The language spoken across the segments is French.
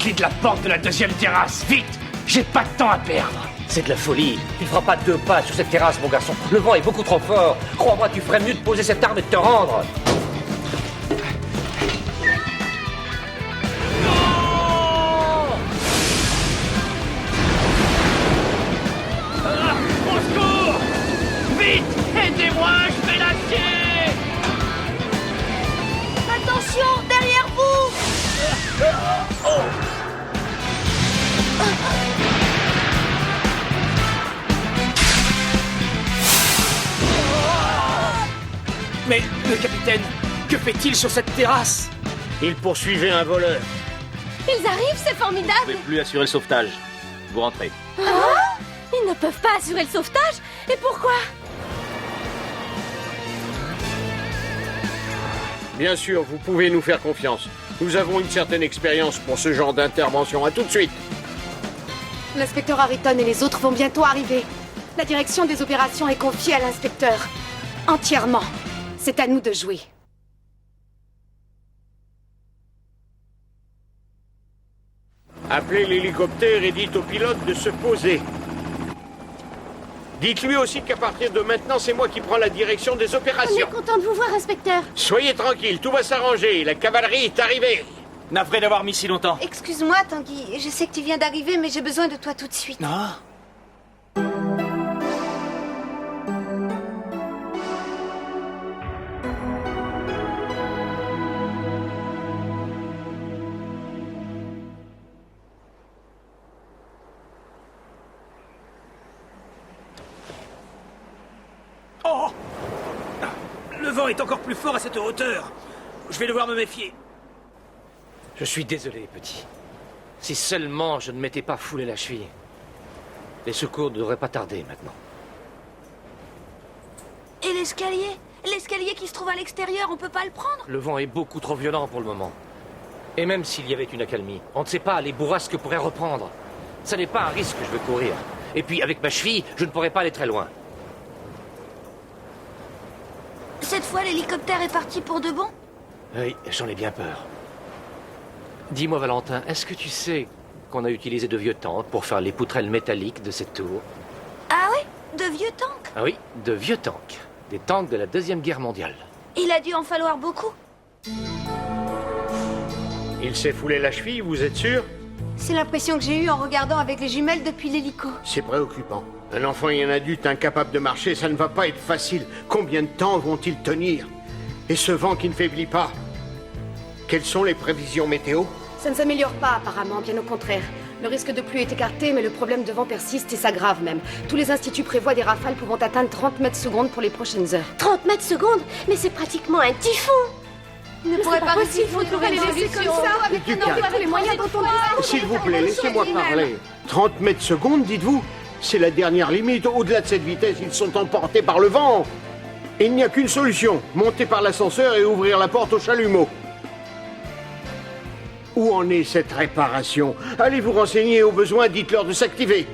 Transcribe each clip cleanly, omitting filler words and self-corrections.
clé de la porte de la deuxième terrasse, vite! J'ai pas de temps à perdre. C'est de la folie. Tu ne feras pas 2 pas sur cette terrasse, mon garçon. Le vent est beaucoup trop fort. Crois-moi, tu ferais mieux de poser cette arme et de te rendre. Au secours! Vite! Aidez-moi, je vais lâcher! Attention, derrière vous! Mais le capitaine, que fait-il sur cette terrasse? Il poursuivait un voleur. Ils arrivent, c'est Vous ne formidable! pouvez plus assurer le sauvetage. Vous rentrez. Ils ne peuvent pas assurer le sauvetage? Et pourquoi? Bien sûr, vous pouvez nous faire confiance. Nous avons une certaine expérience pour ce genre d'intervention. À tout de suite. L'inspecteur Harrington et les autres vont bientôt arriver. La direction des opérations est confiée à l'inspecteur. Entièrement. C'est à nous de jouer. Appelez l'hélicoptère et dites au pilote de se poser. Dites-lui aussi qu'à partir de maintenant, c'est moi qui prends la direction des On opérations. est content de vous voir, inspecteur. Soyez tranquille, tout va s'arranger. La cavalerie est arrivée. Navré d'avoir mis si longtemps. Excuse-moi, Tanguy. Je sais que tu viens d'arriver, mais j'ai besoin de toi tout de suite. Ah. Oh! Le vent est encore plus fort à cette hauteur. Je vais devoir me méfier. Je suis désolé, petit. Si seulement je ne m'étais pas foulé la cheville. Les secours ne devraient pas tarder maintenant. Et l'escalier? L'escalier qui se trouve à l'extérieur, on peut pas le prendre? Le vent est beaucoup trop violent pour le moment. Et même s'il y avait une accalmie, on ne sait pas les bourrasques pourraient reprendre. Ça n'est pas un risque que je veux courir. Et puis, avec ma cheville, je ne pourrais pas aller très loin. Cette fois, l'hélicoptère est parti pour de bon? Oui, j'en ai bien peur. Dis-moi, Valentin, est-ce que tu sais qu'on a utilisé de vieux tanks pour faire les poutrelles métalliques de cette tour? Ah oui? De vieux tanks? Ah oui, de vieux tanks. Des tanks de la Deuxième Guerre mondiale. Il a dû en falloir beaucoup. Il s'est foulé la cheville, vous êtes sûr? C'est l'impression que j'ai eue en regardant avec les jumelles depuis l'hélico. C'est préoccupant. Un enfant et un adulte incapable de marcher, ça ne va pas être facile. Combien de temps vont-ils tenir? Et ce vent qui ne faiblit pas? Quelles sont les prévisions météo? Ça ne s'améliore pas apparemment, bien au contraire. Le risque de pluie est écarté, mais le problème de vent persiste et s'aggrave même. Tous les instituts prévoient des rafales pouvant atteindre 30 mètres secondes pour les prochaines heures. 30 mètres secondes? Mais c'est pratiquement un typhon! Il ne pourrait pas possible, réussir vous trouver les laisser comme ça, avec Du un calme. tous les moyens dont on dispose. S'il vous plaît, laissez-moi parler. 30 mètres secondes, dites-vous? C'est la dernière limite. Au-delà de cette vitesse, ils sont emportés par le vent. Et il n'y a qu'une solution. Monter par l'ascenseur et ouvrir la porte au chalumeau. Où en est cette réparation? Allez vous renseigner, au besoin, dites-leur de s'activer.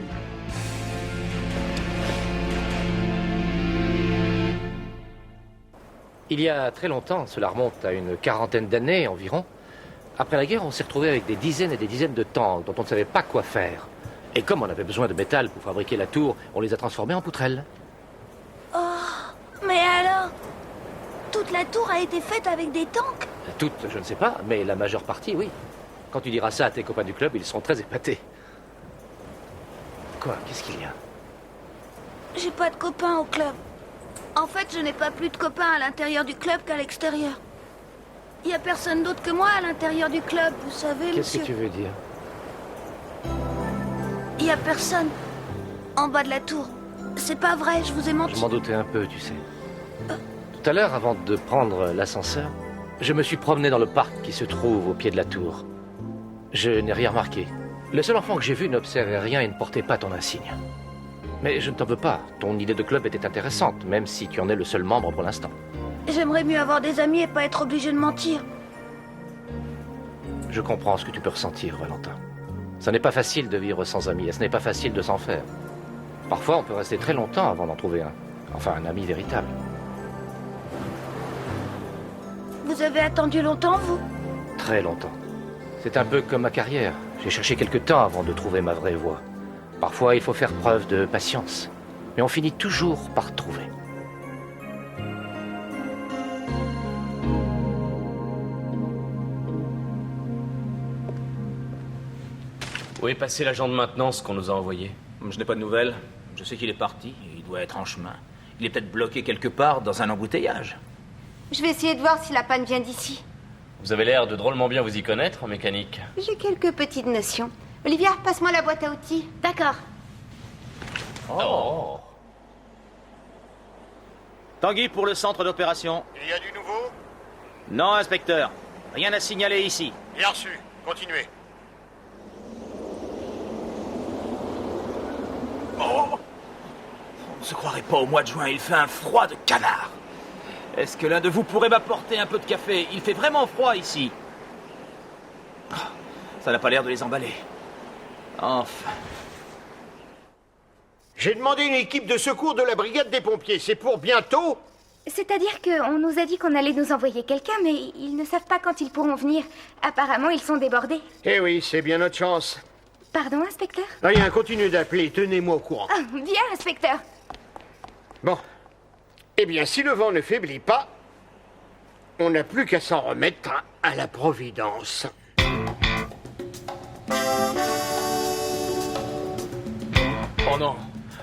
Il y a très longtemps, cela remonte à une quarantaine d'années environ, après la guerre, on s'est retrouvé avec des dizaines et des dizaines de tanks dont on ne savait pas quoi faire. Et comme on avait besoin de métal pour fabriquer la tour, on les a transformés en poutrelles. Mais alors? Toute la tour a été faite avec des tanks? Toutes, je ne sais pas, mais la majeure partie, oui. Quand tu diras ça à tes copains du club, ils seront très épatés. Quoi? Qu'est-ce qu'il y a? J'ai pas de copains au club. En fait, je n'ai pas plus de copains à l'intérieur du club qu'à l'extérieur. Il y a personne d'autre que moi à l'intérieur du club, vous savez, Qu'est-ce monsieur. que tu veux dire? Il y a personne en bas de la tour. C'est pas vrai, je vous ai menti. Je m'en doutais un peu, tu sais. Tout à l'heure, avant de prendre l'ascenseur, je me suis promené dans le parc qui se trouve au pied de la tour. Je n'ai rien remarqué. Le seul enfant que j'ai vu n'observait rien et ne portait pas ton insigne. Mais je ne t'en veux pas. Ton idée de club était intéressante, même si tu en es le seul membre pour l'instant. J'aimerais mieux avoir des amis et pas être obligé de mentir. Je comprends ce que tu peux ressentir, Valentin. Ce n'est pas facile de vivre sans amis, et ce n'est pas facile de s'en faire. Parfois, on peut rester très longtemps avant d'en trouver un. Enfin, un ami véritable. Vous avez attendu longtemps, vous? Très longtemps. C'est un peu comme ma carrière. J'ai cherché quelque temps avant de trouver ma vraie voie. Parfois, il faut faire preuve de patience. Mais on finit toujours par trouver. Où est passé l'agent de maintenance qu'on nous a envoyé? Je n'ai pas de nouvelles. Je sais qu'il est parti. Il doit être en chemin. Il est peut-être bloqué quelque part dans un embouteillage. Je vais essayer de voir si la panne vient d'ici. Vous avez l'air de drôlement bien vous y connaître en mécanique. J'ai quelques petites notions. Olivia, passe-moi la boîte à outils. D'accord. Oh. Tanguy pour le centre d'opération. Il y a du nouveau? Non, inspecteur. Rien à signaler ici. Bien reçu. Continuez. Oh! On ne se croirait pas au mois de juin, il fait un froid de canard. Est-ce que l'un de vous pourrait m'apporter un peu de café? Il fait vraiment froid ici. Ça n'a pas l'air de les emballer. Enfin. J'ai demandé une équipe de secours de la brigade des pompiers. C'est pour bientôt? C'est-à-dire qu'on nous a dit qu'on allait nous envoyer quelqu'un, mais ils ne savent pas quand ils pourront venir. Apparemment, ils sont débordés. Eh oui, c'est bien notre chance. Pardon, inspecteur? Rien, continuez d'appeler. Tenez-moi au courant. Ah, bien, inspecteur. Bon. Eh bien, si le vent ne faiblit pas, on n'a plus qu'à s'en remettre à la providence. Oh non.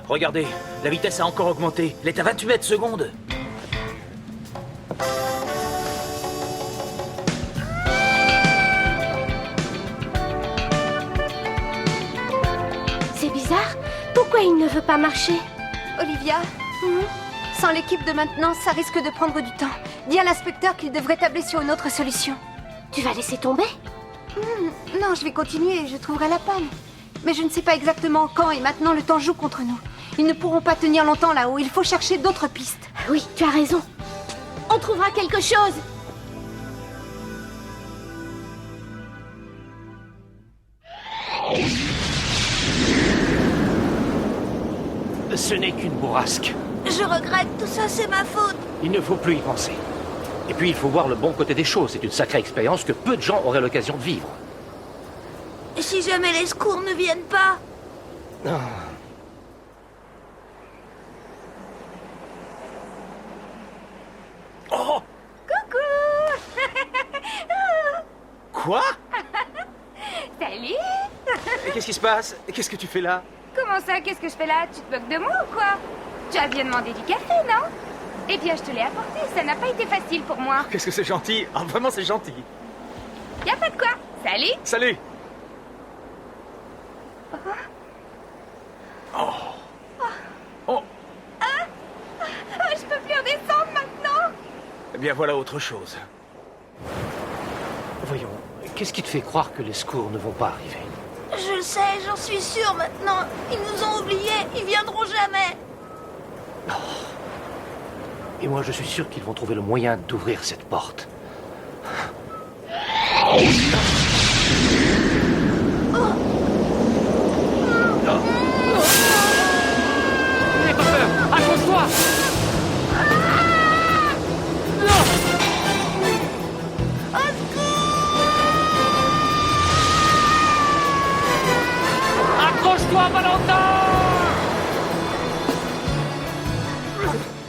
Regardez, la vitesse a encore augmenté. Elle est à 28 mètres secondes. C'est bizarre. Pourquoi il ne veut pas marcher? Olivia, sans l'équipe de maintenance, ça risque de prendre du temps. Dis à l'inspecteur qu'il devrait tabler sur une autre solution. Tu vas laisser tomber? Non, je vais continuer, je trouverai la panne. Mais je ne sais pas exactement quand et maintenant le temps joue contre nous. Ils ne pourront pas tenir longtemps là-haut, il faut chercher d'autres pistes. Oui, tu as raison. On trouvera quelque chose. Ce n'est qu'une bourrasque. Je regrette, tout ça c'est ma faute. Il ne faut plus y penser. Et puis, il faut voir le bon côté des choses. C'est une sacrée expérience que peu de gens auraient l'occasion de vivre. Et si jamais les secours ne viennent pas? Oh! Coucou. Quoi? Salut. Qu'est-ce qui se passe? Qu'est-ce que tu fais là? Comment ça, qu'est-ce que je fais là? Tu te moques de moi ou quoi? Tu as bien demandé du café, non? Eh bien, je te l'ai apporté, ça n'a pas été facile pour moi. Qu'est-ce que c'est gentil? Ah, vraiment, c'est gentil. Y a pas de quoi. Salut. Salut! Oh! Oh, je peux plus redescendre maintenant. Eh bien, voilà autre chose. Voyons, qu'est-ce qui te fait croire que les secours ne vont pas arriver? Je le sais, j'en suis sûre maintenant. Ils nous ont oubliés, ils viendront jamais. Et moi, je suis sûr qu'ils vont trouver le moyen d'ouvrir cette porte. N'aie pas peur! Accroche-toi! Accroche-toi, Valentin!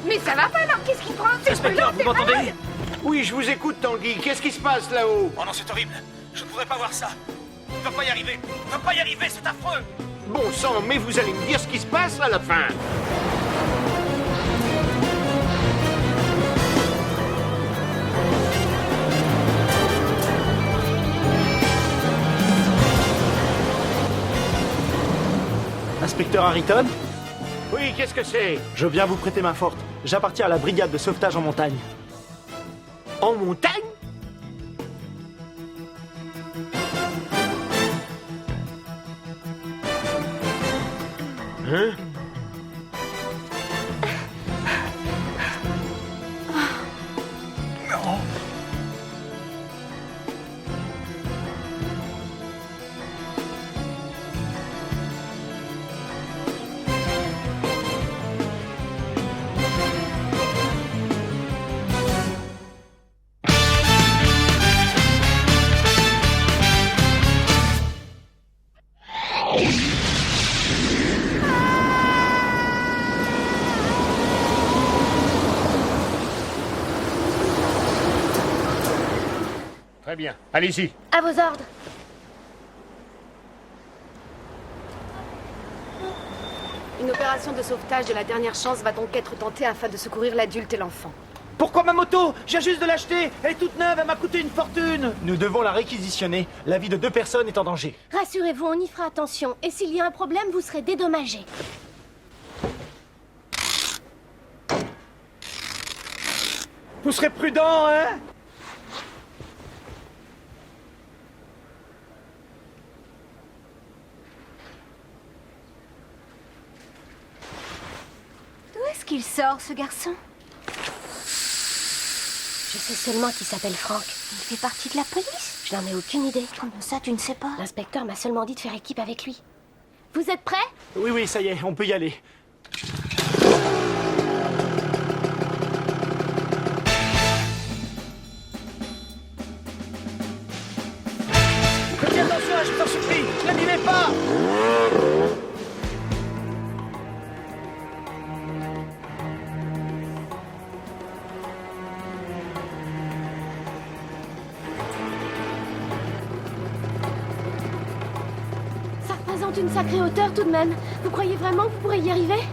Mais ça va pas, non? Qu'est-ce qui prend? Inspecteur, vous m'entendez? Oui, je vous écoute, Tanguy. Qu'est-ce qui se passe là-haut? Oh non, c'est horrible. Je ne voudrais pas voir ça. On ne va pas y arriver. On ne va pas y arriver, c'est affreux. Bon sang, mais vous allez me dire ce qui se passe à la fin. Inspecteur Harrington, Oui, qu'est-ce que c'est? je viens vous prêter main forte. J'appartiens à la brigade de sauvetage en montagne. En montagne? Hein? Très bien. Allez-y. À vos ordres. Une opération de sauvetage de la dernière chance va donc être tentée afin de secourir l'adulte et l'enfant. Pourquoi ma moto? J'ai juste de l'acheter. Elle est toute neuve, elle m'a coûté une fortune. Nous devons la réquisitionner. La vie de 2 personnes est en danger. Rassurez-vous, on y fera attention. Et s'il y a un problème, vous serez dédommagés. Vous serez prudent, hein? D'où est-ce qu'il sort, ce garçon? Je sais seulement qu'il s'appelle Frank. Il fait partie de la police? Je n'en ai aucune idée. Comment ça, tu ne sais pas? L'inspecteur m'a seulement dit de faire équipe avec lui. Vous êtes prêts? Oui, ça y est, on peut y aller. Faites attention à je t'en supplie. N'abîmez pas. Ça représente une sacrée hauteur tout de même. Vous croyez vraiment que vous pourrez y arriver?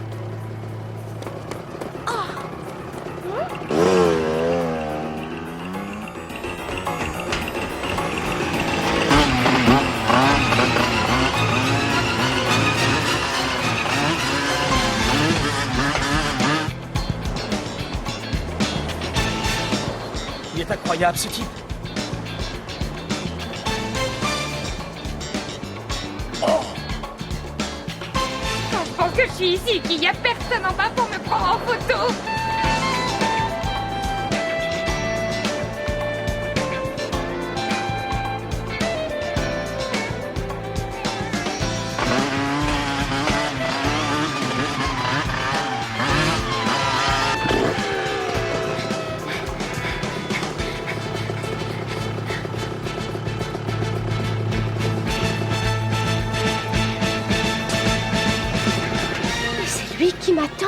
Il est incroyable, ce type. Quand je pense que je suis ici et qu'il n'y a personne en bas pour me prendre en photo. C'est lui qui m'attend.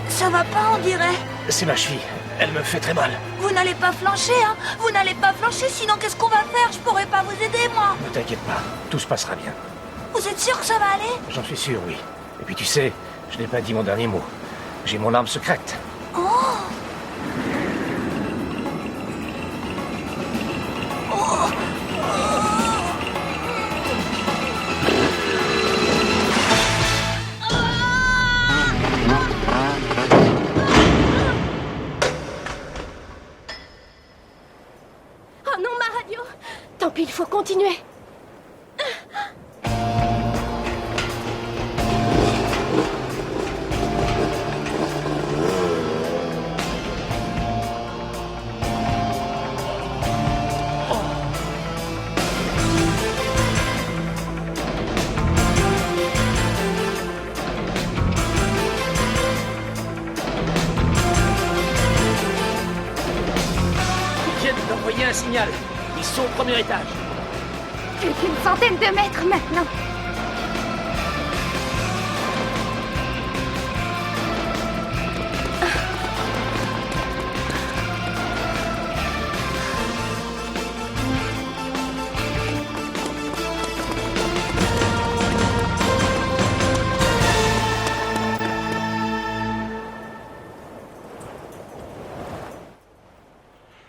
Ça va pas, on dirait. C'est ma cheville. Elle me fait très mal. Vous n'allez pas flancher, hein? Vous n'allez pas flancher, sinon qu'est-ce qu'on va faire? Je pourrais pas vous aider, moi. Ne t'inquiète pas, tout se passera bien. Vous êtes sûr que ça va aller? J'en suis sûr, oui. Et puis tu sais, je n'ai pas dit mon dernier mot. J'ai mon arme secrète. Oh! Oh non, ma radio! Tant pis, il faut continuer. Ils viennent d'envoyer un signal. Ils sont au premier étage. Plus qu'une centaine de mètres maintenant.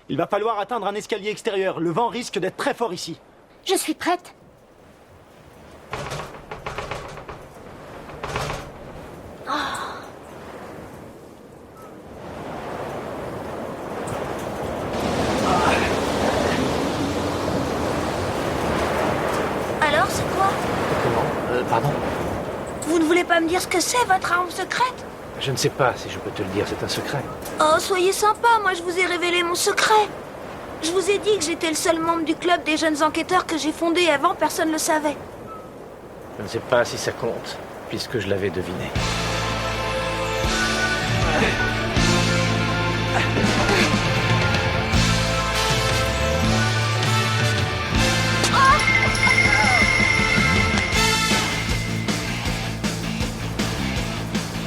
Il va falloir atteindre un escalier extérieur. Le vent risque d'être très fort ici. Je suis prête. Alors, c'est quoi? Comment Pardon? Vous ne voulez pas me dire ce que c'est, votre arme secrète? Je ne sais pas si je peux te le dire, c'est un secret. Oh, soyez sympa, moi je vous ai révélé mon secret. Je vous ai dit que j'étais le seul membre du club des jeunes enquêteurs que j'ai fondé et avant, personne ne le savait. Je ne sais pas si ça compte, puisque je l'avais deviné.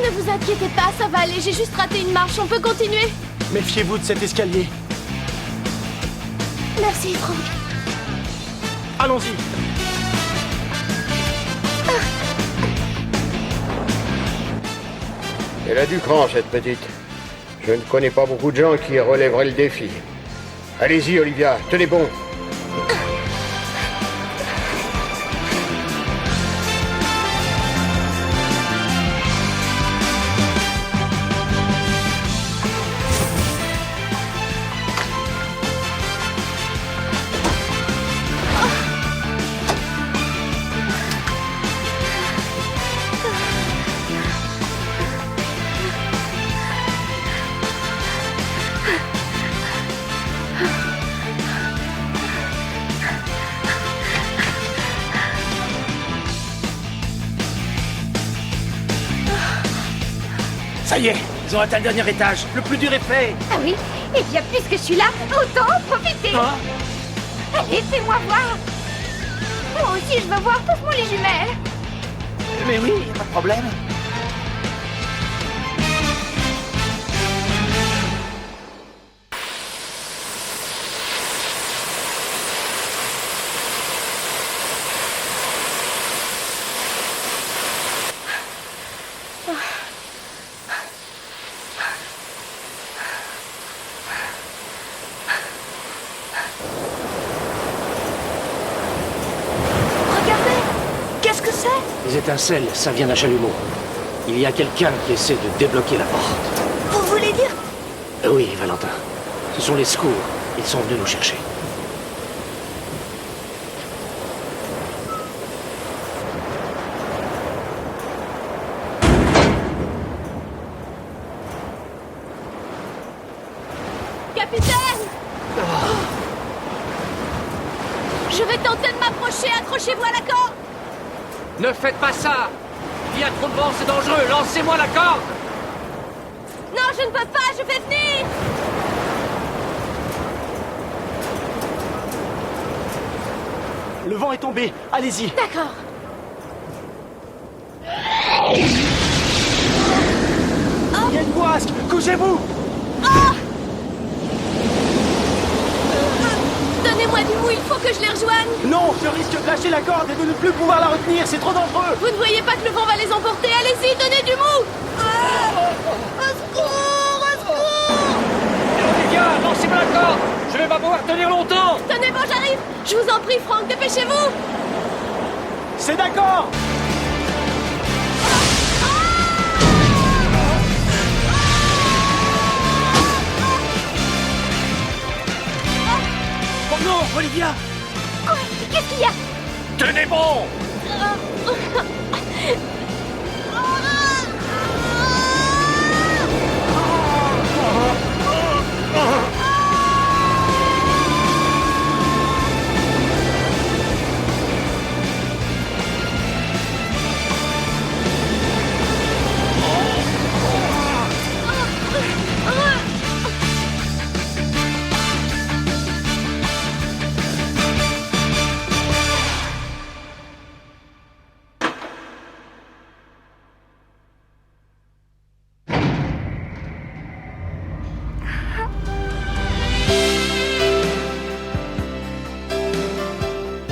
Ne vous inquiétez pas, ça va aller. J'ai juste raté une marche. On peut continuer. Méfiez-vous de cet escalier. Merci, Franck. Allons-y. Elle a du cran, cette petite. Je ne connais pas beaucoup de gens qui relèveraient le défi. Allez-y, Olivia, tenez bon. Ça y est, ils ont atteint le dernier étage. Le plus dur est fait. Ah oui? Eh bien, puisque je suis là, autant en profiter. Hein? Allez, fais-moi voir. Moi aussi, je veux voir. Passe-moi les jumelles. Mais oui, pas de problème. Qu'est-ce que c'est? Les étincelles, ça vient d'un chalumeau. Il y a quelqu'un qui essaie de débloquer la porte. Vous voulez dire? Oui, Valentin. Ce sont les secours. Ils sont venus nous chercher. Capitaine! Je vais tenter de m'approcher. Accrochez-vous à la corde. Ne faites pas ça! Il y a trop de vent, c'est dangereux! Lancez-moi la corde! Non, je ne peux pas. Je vais venir. Le vent est tombé. Allez-y. D'accord. Il y a une bourrasque. Couchez-vous. Donnez-moi du mou. Il faut que je les rejoigne. Non, je risque de lâcher la corde et de ne plus pouvoir la retenir. C'est trop dangereux. Vous ne voyez pas que le vent va les emporter? Allez-y, donnez du mou. Au secours! Au secours! Olivia, lancez-moi la corde! Je vais pas pouvoir tenir longtemps! Tenez bon, j'arrive. Je vous en prie, Franck, dépêchez-vous. C'est d'accord. Oh non, Olivia! Quoi? Qu'est-ce qu'il y a? Tenez bon!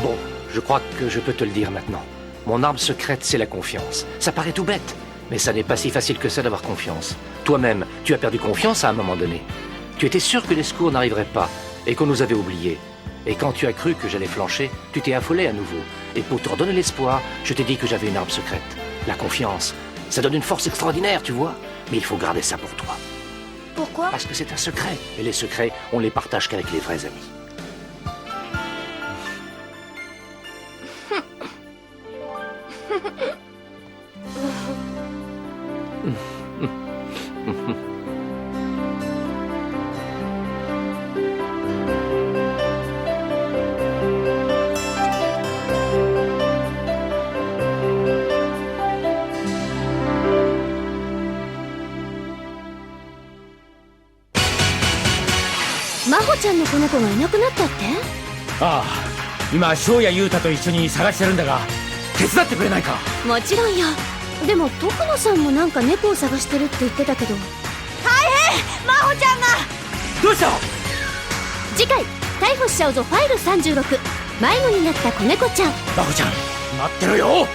Bon, je crois que je peux te le dire maintenant. Mon arme secrète, c'est la confiance. Ça paraît tout bête, mais ça n'est pas si facile que ça d'avoir confiance. Toi-même, tu as perdu confiance à un moment donné. Tu étais sûr que les secours n'arriveraient pas et qu'on nous avait oubliés. Et quand tu as cru que j'allais flancher, tu t'es affolé à nouveau. Et pour te redonner l'espoir, je t'ai dit que j'avais une arme secrète. La confiance. Ça donne une force extraordinaire, tu vois. Mais il faut garder ça pour toi. Pourquoi? Parce que c'est un secret. Et les secrets, on les partage qu'avec les vrais amis. 真帆ちゃんの子猫がいなくなったって？ああ、今翔也優太と一緒に探してるんだが、手伝ってくれないか？もちろんよ。でも徳野さんもなんか猫を探してるって言ってたけど。大変！真帆ちゃんが！どうした？次回逮捕しちゃうぞファイル36、迷子になった子猫ちゃん。真帆ちゃん待ってろよ。